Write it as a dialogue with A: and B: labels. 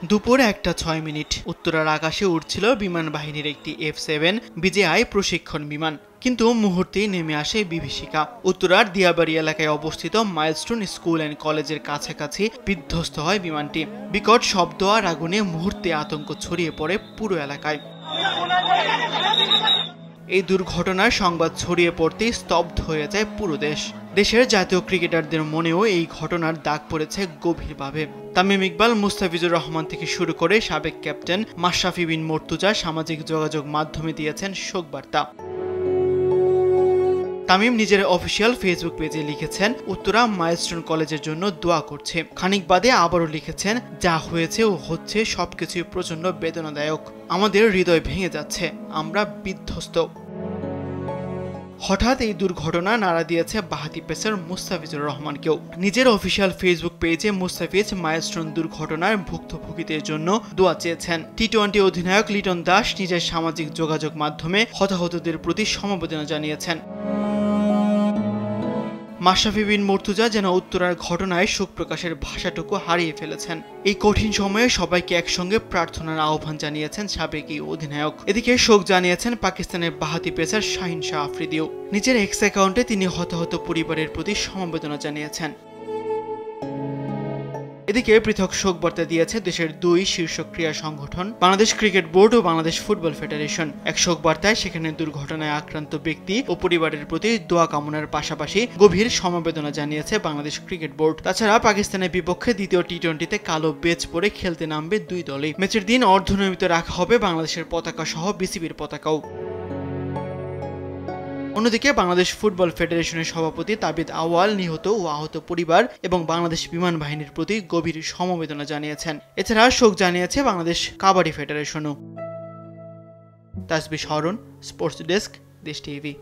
A: দুপুর 1:06 উত্তরার আকাশে উড়ছিল বিমান বাহিনীর একটি F-7 বিজিআই প্রশিক্ষণ বিমান, কিন্তু মুহূর্তেই নেমে আসে বিভীষিকা। উত্তরার দিয়াবাড়ি এলাকায় অবস্থিত মাইলস্টোন স্কুল অ্যান্ড কলেজের কাছাকাছি বিধ্বস্ত হয় বিমানটি। বিকট শব্দ আর আগুনে মুহূর্তে আতঙ্ক ছড়িয়ে পড়ে পুরো এলাকায়। এই দুর্ঘটনার সংবাদ ছড়িয়ে পড়তেই স্তব্ধ হয়ে যায় পুরো দেশ। দেশের জাতীয় ক্রিকেটারদের মনেও এই ঘটনার দাগ পড়েছে গভীরভাবে। তামিম ইকবাল, মুস্তাফিজুর রহমান থেকে শুরু করে সাবেক ক্যাপ্টেন মাশরাফি বিন মর্তুজা সামাজিক যোগাযোগ মাধ্যমে দিয়েছেন শোকবার্তা। তামিম নিজের অফিসিয়াল ফেসবুক পেজে লিখেছেন, উত্তরা মাইলস্টোন কলেজের জন্য দোয়া করছে। খানিক বাদে আবারও লিখেছেন, যা হয়েছে ও হচ্ছে সবকিছুই প্রচন্ড বেদনাদায়ক। আমাদের হৃদয় ভেঙে যাচ্ছে, আমরা বিধ্বস্ত। হঠাৎ এই দুর্ঘটনা নাড়া দিয়েছে বাঁহাতি পেসার মুস্তাফিজুর রহমানকেও। নিজের অফিসিয়াল ফেসবুক পেজে মুস্তাফিজ মাইলস্টোন দুর্ঘটনার ভুক্তভোগীদের জন্য দোয়া চেয়েছেন। টি-20 অধিনায়ক লিটন দাস নিজের সামাজিক যোগাযোগ মাধ্যমে হতাহতদের প্রতি সমবেদনা জানিয়েছেন। মাশরাফি বিন মর্তুজা যেন উত্তরার ঘটনায় শোক প্রকাশের ভাষাটুকু হারিয়ে ফেলেছেন। এই কঠিন সময়ে সবাইকে একসঙ্গে প্রার্থনার আহ্বান জানিয়েছেন সাবেক এই অধিনায়ক। এদিকে শোক জানিয়েছেন পাকিস্তানের বাঁহাতি পেসার শাহিন শাহ আফ্রিদিও। নিজের এক্স অ্যাকাউন্টে তিনি হতাহত পরিবারের প্রতি সমবেদনা জানিয়েছেন। এদিকে পৃথক শোক বার্তা দিয়েছে দেশের দুই শীর্ষ ক্রীড়া সংগঠন, বাংলাদেশ ক্রিকেট বোর্ড ও বাংলাদেশ ফুটবল ফেডারেশন। এক শোক বার্তায় সেখানে দুর্ঘটনায় আক্রান্ত ব্যক্তি ও পরিবারের প্রতি দোয়া কামনার পাশাপাশি গভীর সমবেদনা জানিয়েছে বাংলাদেশ ক্রিকেট বোর্ড। তাছাড়া পাকিস্তানের বিপক্ষে দ্বিতীয় টি-20তে কালো বেজ পরে খেলতে নামবে দুই দলই। ম্যাচের দিন অর্ধনিয়মিত রাখা হবে বাংলাদেশের পতাকা সহ বিসিবির পতাকাও। অন্যদিকে বাংলাদেশ ফুটবল ফেডারেশনের সভাপতি তাবিদ আউয়াল নিহত ও আহত পরিবার এবং বাংলাদেশ বিমান বাহিনীর প্রতি গভীর সমবেদনা জানিয়েছেন। এছাড়া শোক জানিয়েছে বাংলাদেশ কাবাডি ফেডারেশনও। তাসবিহ শরণ, স্পোর্টস ডেস্ক, দেশ টিভি।